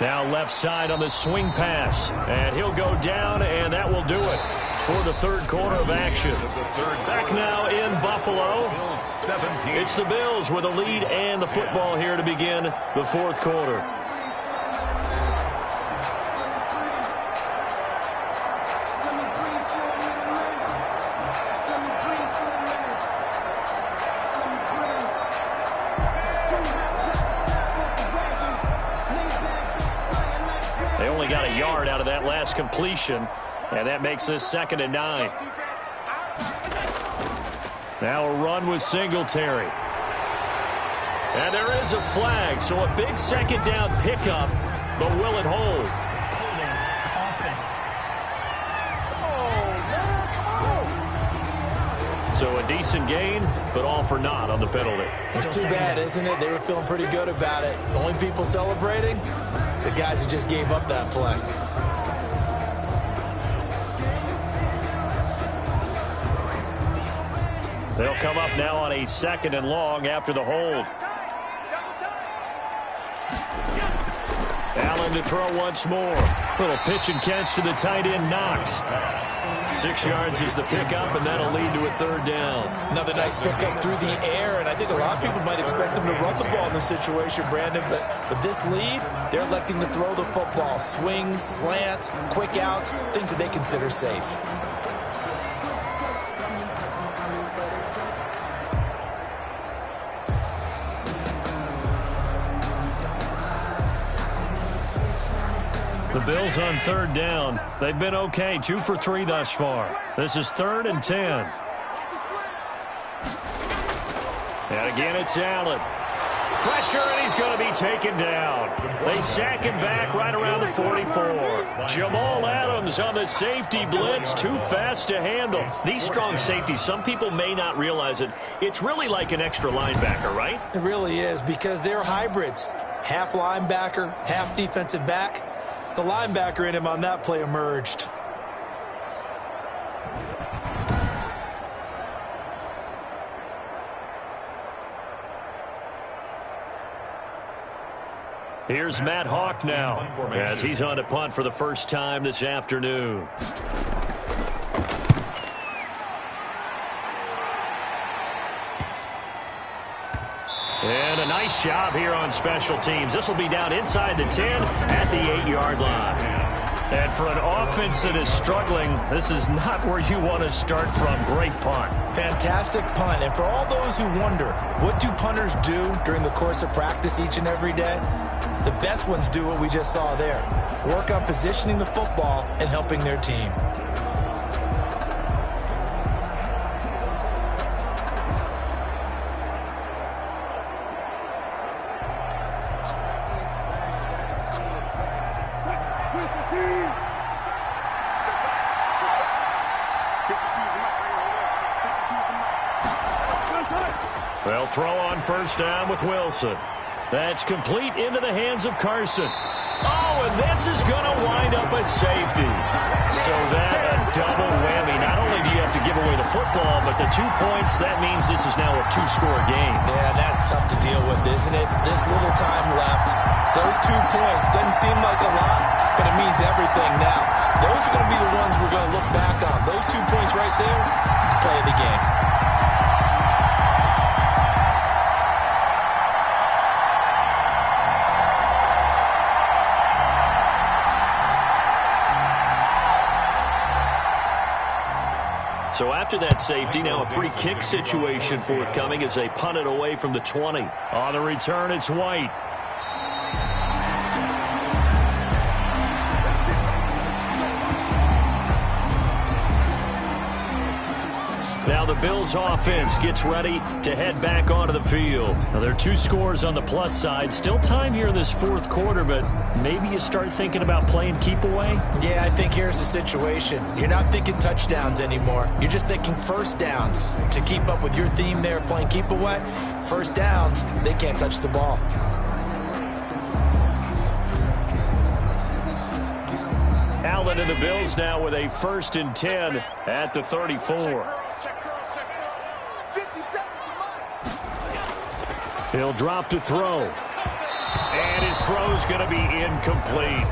Now left side on the swing pass. And he'll go down, and that will do it. for the third quarter of action. Back now in Buffalo. It's the Bills with a lead and the football here to begin the fourth quarter. They only got a yard out of that last completion, and that makes this 2nd and 9. Now a run with Singletary. And there is a flag, so a big second down pickup, but will it hold? So a decent gain, but all for naught on the penalty. It's too bad, isn't it? They were feeling pretty good about it. The only people celebrating, the guys who just gave up that play. They'll come up now on a 2nd and long after the hold. Allen to throw once more. Little pitch and catch to the tight end, Knox. 6 yards is the pickup, and that'll lead to a 3rd down. Another nice pickup through the air, and I think a lot of people might expect them to run the ball in this situation, Brandon, but with this lead, they're electing to throw the football. Swings, slants, quick outs, things that they consider safe. The Bills on 3rd down. They've been okay, 2 for 3 thus far. This is 3rd and 10. And again, it's Allen. Pressure, and he's going to be taken down. They sack him back right around the 44. Jamal Adams on the safety blitz, too fast to handle. These strong safeties, some people may not realize it. It's really like an extra linebacker, right? It really is, because they're hybrids. Half linebacker, half defensive back. The linebacker in him on that play emerged. Here's Matt Hawk now, as he's on to punt for the first time this afternoon. And a nice job here on special teams. This will be down inside the 10 at the 8-yard line. And for an offense that is struggling, this is not where you want to start from. Great punt. Fantastic punt. And for all those who wonder, what do punters do during the course of practice each and every day? The best ones do what we just saw there. Work on positioning the football and helping their team. They'll throw on first down with Wilson. That's complete into the hands of Carson. Oh, and this is going to wind up a safety. So that a double whammy. Not only do you have to give away the football, but the 2 points, that means this is now a 2-score game. Yeah, that's tough to deal with, isn't it? This little time left. Those 2 points doesn't seem like a lot, but it means everything now. Those are going to be the ones we're going to look back on. Those 2 points right there, the play of the game. So after that safety, now a free kick situation forthcoming as they punt it away from the 20. On the return, it's White. Now the Bills offense gets ready to head back onto the field. Now there are 2 scores on the plus side. Still time here in this fourth quarter, but maybe you start thinking about playing keep away? Yeah, I think here's the situation. You're not thinking touchdowns anymore. You're just thinking first downs. To keep up with your theme there, playing keep away, first downs, they can't touch the ball. Allen and the Bills now with a 1st and 10 at the 34. He'll drop to throw. And his throw's going to be incomplete.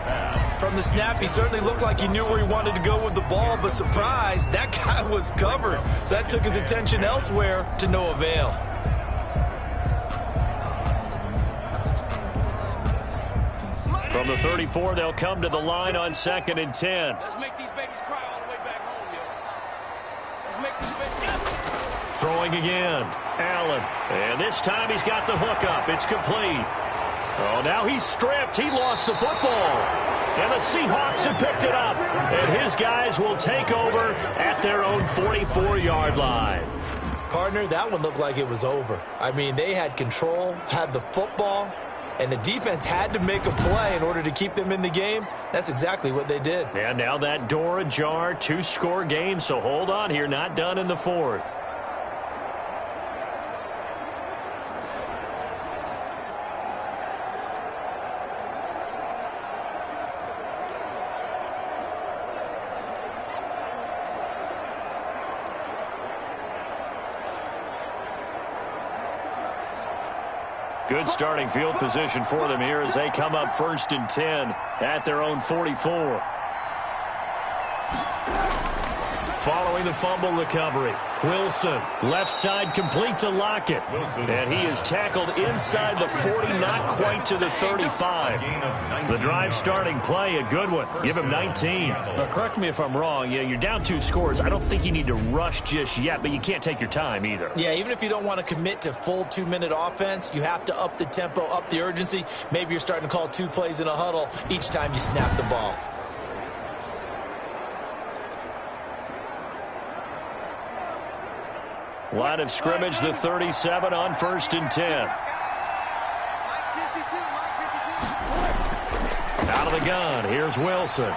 From the snap, he certainly looked like he knew where he wanted to go with the ball, but surprise, that guy was covered. So that took his attention elsewhere to no avail. From the 34, they'll come to the line on 2nd and 10. Let's make these babies cry all the way back home, yo. Let's make these babies... Throwing again. Allen. And this time he's got the hook up. It's complete. Oh, now he's stripped. He lost the football. And the Seahawks have picked it up. And his guys will take over at their own 44-yard line. Partner, that one looked like it was over. I mean, they had control, had the football, and the defense had to make a play in order to keep them in the game. That's exactly what they did. And now that door ajar, 2-score game, so hold on here, not done in the 4th. Good starting field position for them here as they come up 1st and 10 at their own 44. Following the fumble recovery, Wilson, left side complete to Lockett. And he is tackled inside the 40, not quite to the 35. The drive starting play, a good one. Give him 19. Now, correct me if I'm wrong. Yeah, you're down 2 scores. I don't think you need to rush just yet, but you can't take your time either. Yeah, even if you don't want to commit to full 2-minute offense, you have to up the tempo, up the urgency. Maybe you're starting to call 2 plays in a huddle each time you snap the ball. Line of scrimmage, the 37 on 1st and 10. Out of the gun, here's Wilson.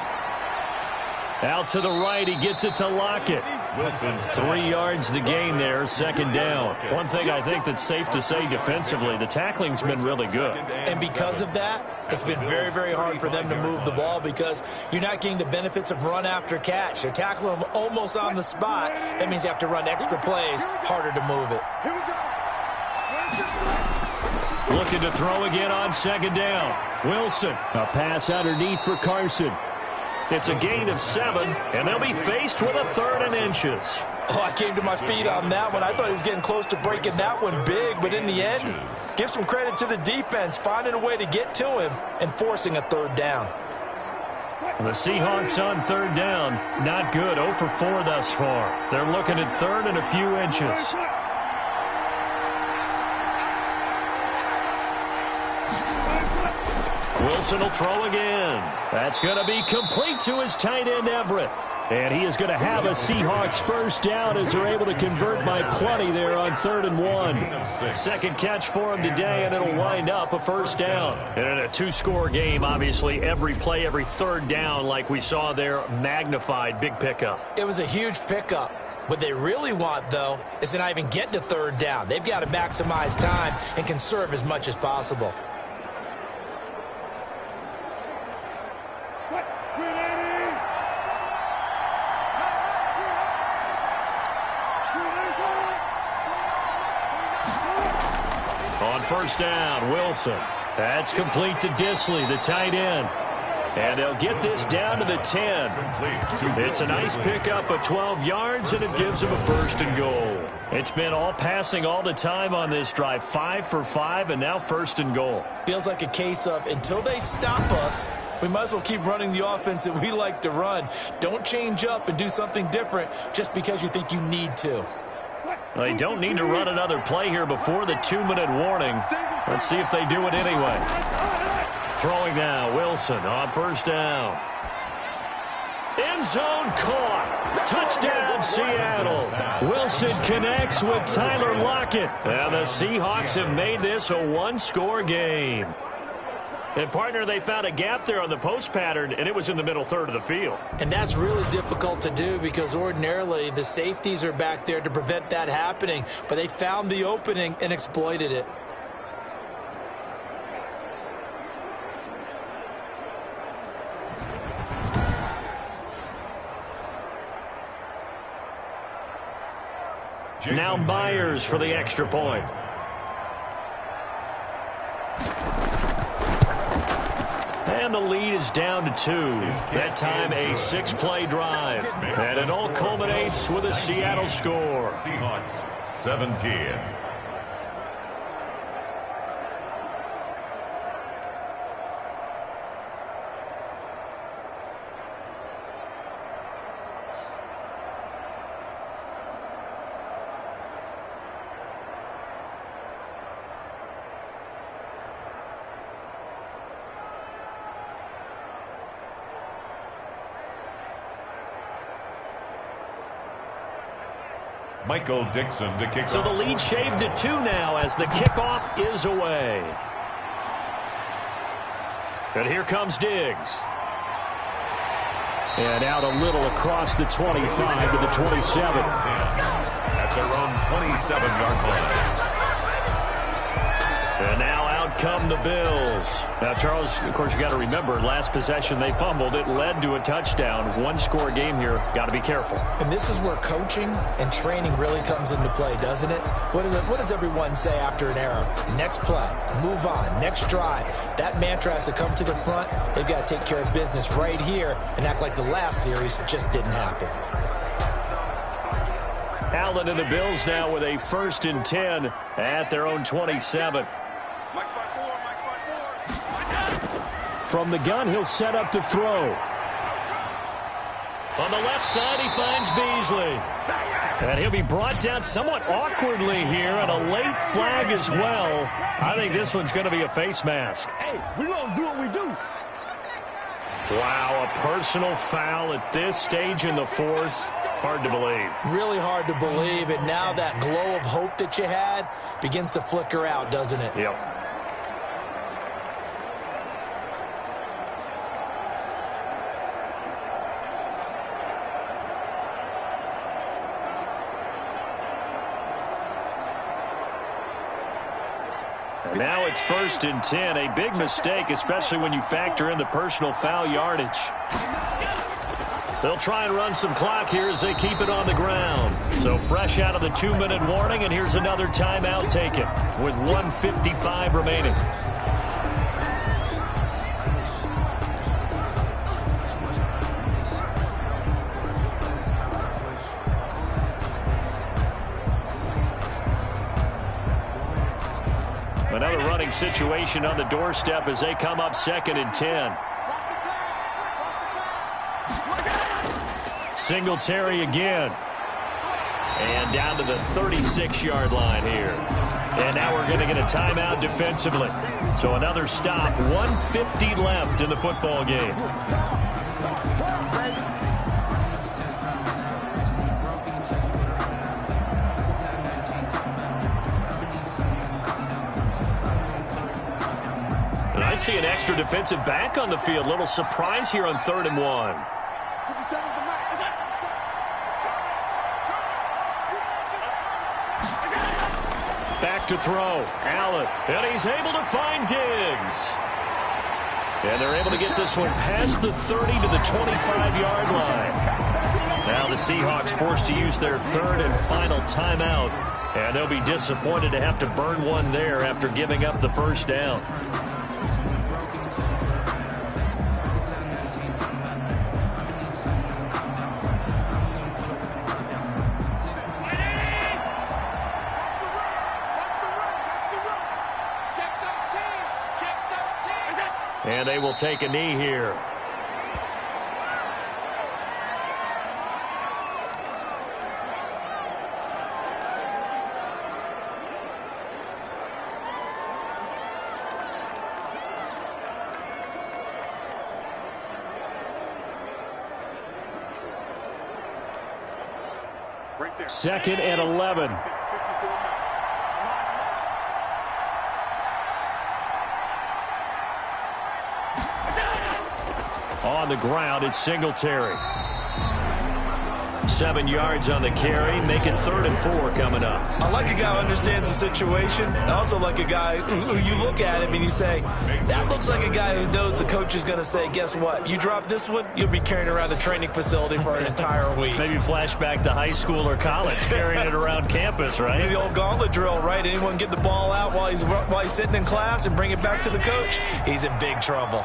Out to the right, he gets it to Lockett. 3 yards the gain there, 2nd down. One thing I think that's safe to say defensively, the tackling's been really good. And because of that, it's been very, very hard for them to move the ball because you're not getting the benefits of run after catch. They're tackling them almost on the spot. That means you have to run extra plays, harder to move it. Looking to throw again on 2nd down. Wilson, a pass underneath for Carson. It's a gain of 7, and they'll be faced with a 3rd and inches. Oh, I came to my feet on that one. I thought he was getting close to breaking that one big, but in the end, give some credit to the defense, finding a way to get to him and forcing a 3rd down. The Seahawks on 3rd down, not good, 0 for 4 thus far. They're looking at 3rd and a few inches. Wilson will throw again. That's going to be complete to his tight end, Everett. And he is going to have a Seahawks 1st down as they're able to convert by plenty there on 3rd and 1. 2nd catch for him today, and it'll wind up a 1st down. And in a 2-score game, obviously, every play, every 3rd down, like we saw there, magnified, big pickup. It was a huge pickup. What they really want, though, is to not even get to 3rd down. They've got to maximize time and conserve as much as possible. On 1st down, Wilson. That's complete to Disley, the tight end. And they'll get this down to the 10. It's a nice pickup of 12 yards, and it gives them a 1st and goal. It's been all passing all the time on this drive. 5 for 5, and now 1st and goal. Feels like a case of until they stop us, we might as well keep running the offense that we like to run. Don't change up and do something different just because you think you need to. They don't need to run another play here before the 2-minute warning. Let's see if they do it anyway. Throwing now, Wilson on 1st down. End zone caught. Touchdown, Seattle. Wilson connects with Tyler Lockett. And the Seahawks have made this a 1-score game. And, partner, they found a gap there on the post pattern, and it was in the middle 3rd of the field. And that's really difficult to do because ordinarily the safeties are back there to prevent that happening. But they found the opening and exploited it. Now Myers for the extra point. And the lead is down to 2. That time a 6-play drive. And it all culminates with a Seattle score. Seahawks 17. Michael Dixon to kick off. So the lead shaved to 2 now as the kickoff is away. And here comes Diggs. And out a little across the 25 to the 27. At their own 27-yard line. And now out come the Bills. Now, Charles, of course, you got to remember, last possession they fumbled. It led to a touchdown. One-score game here. Got to be careful. And this is where coaching and training really comes into play, doesn't it? What does everyone say after an error? Next play, move on, next drive. That mantra has to come to the front. They've got to take care of business right here and act like the last series just didn't happen. Allen and the Bills now with a 1st and 10 at their own 27. From the gun, he'll set up to throw. On the left side, he finds Beasley. And he'll be brought down somewhat awkwardly here, and a late flag as well. I think this one's going to be a face mask. Hey, we don't do what we do. Wow, a personal foul at this stage in the 4th. Hard to believe. Really hard to believe, and now that glow of hope that you had begins to flicker out, doesn't it? Yep. Now it's 1st and 10. A big mistake, especially when you factor in the personal foul yardage. They'll try and run some clock here as they keep it on the ground. So fresh out of the 2-minute warning, and here's another timeout taken with 1:55 remaining. Another running situation on the doorstep as they come up 2nd and 10. Singletary again. And down to the 36-yard line here. And now we're going to get a timeout defensively. So another stop. 1:50 left in the football game. And I see an extra defensive back on the field. Little surprise here on 3rd and 1. Back to throw. Allen. And he's able to find Diggs. And they're able to get this one past the 30 to the 25-yard line. Now the Seahawks forced to use their 3rd and final timeout. And they'll be disappointed to have to burn one there after giving up the 1st down. And they will take a knee here. Right there. 2nd and 11. On the ground, it's Singletary. 7 yards on the carry. Make it 3rd and 4 coming up. I like a guy who understands the situation. I also like a guy who you look at him and you say, that looks like a guy who knows the coach is going to say, guess what? You drop this one, you'll be carrying around a training facility for an entire week. Maybe flashback to high school or college, carrying it around campus, right? Maybe the old gauntlet drill, right? Anyone get the ball out while he's sitting in class and bring it back to the coach? He's in big trouble.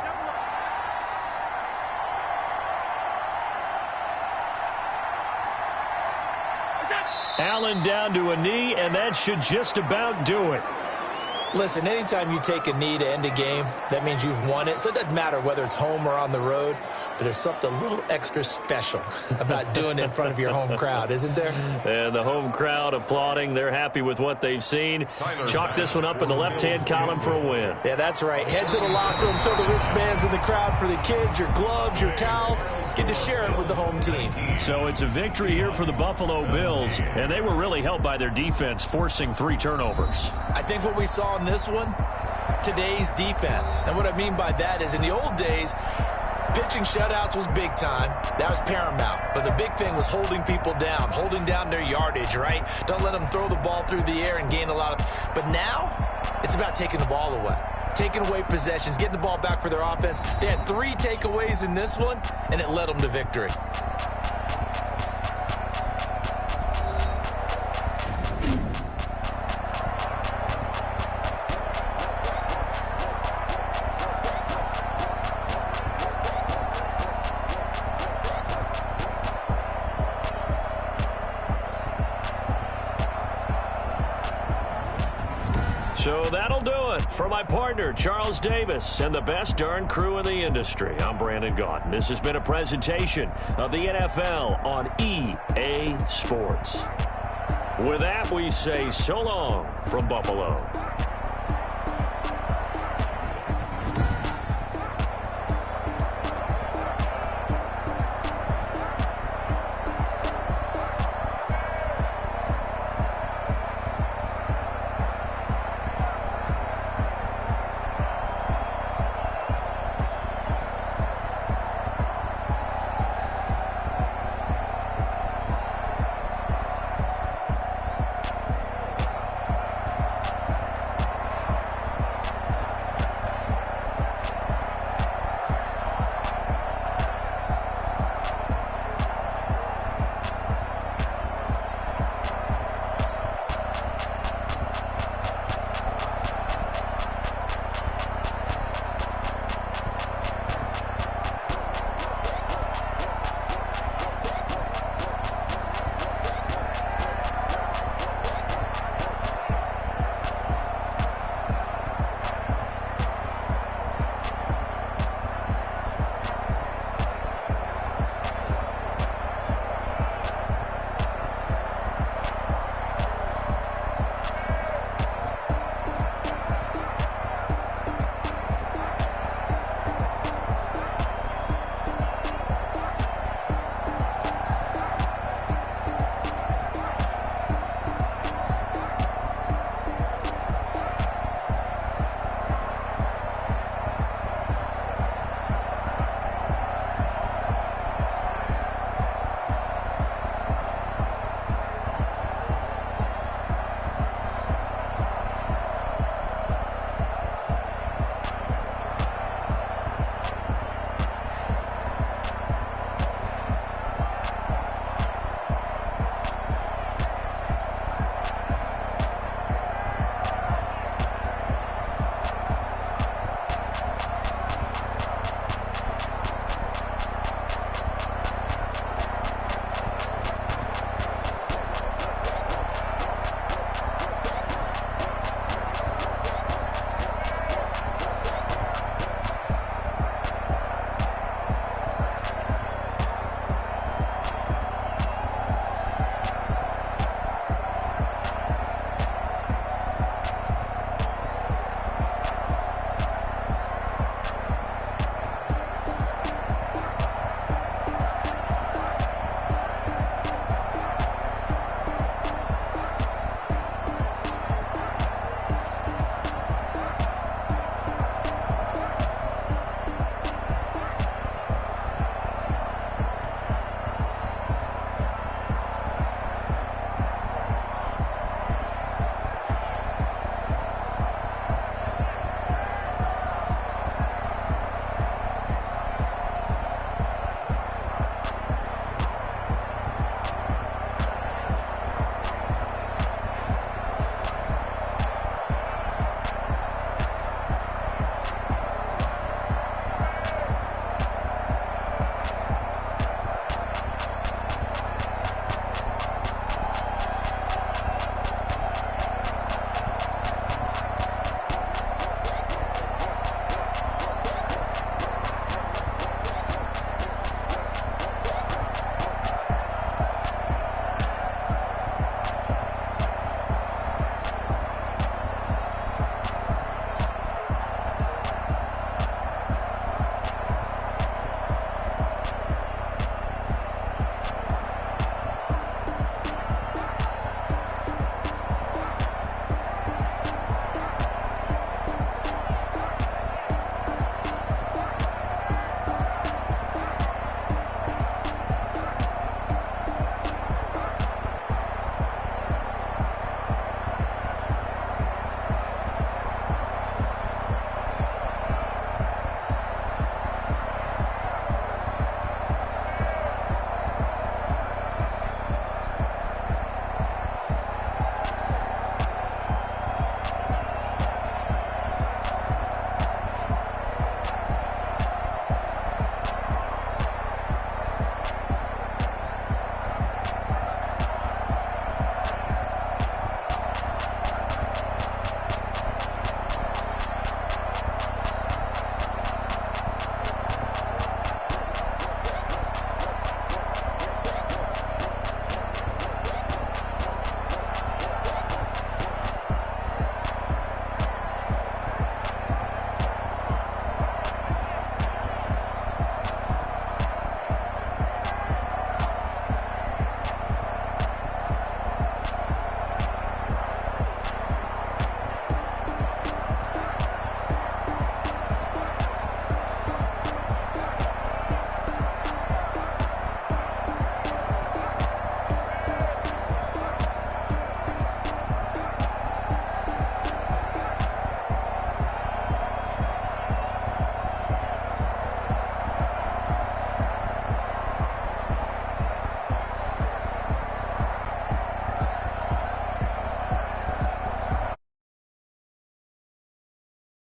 Allen down to a knee, and that should just about do it. Listen, anytime you take a knee to end a game, that means you've won it. So it doesn't matter whether it's home or on the road, but there's something a little extra special about doing it in front of your home crowd, isn't there? And the home crowd applauding. They're happy with what they've seen. Chalk this one up in the left-hand column for a win. Yeah, that's right. Head to the locker room, throw the wristbands in the crowd for the kids, your gloves, your towels. Get to share it with the home team. So it's a victory here for the Buffalo Bills, and they were really helped by their defense, forcing 3 turnovers. I think what we saw in this one, today's defense. And what I mean by that is in the old days, pitching shutouts was big time. That was paramount. But the big thing was holding people down, holding down their yardage, right? Don't let them throw the ball through the air and gain a lot of... But now, it's about taking the ball away. Taking away possessions, getting the ball back for their offense. They had 3 takeaways in this one, and it led them to victory. So that'll do it for my partner, Charles Davis, and the best darn crew in the industry. I'm Brandon Gaudin. This has been a presentation of the NFL on EA Sports. With that, we say so long from Buffalo.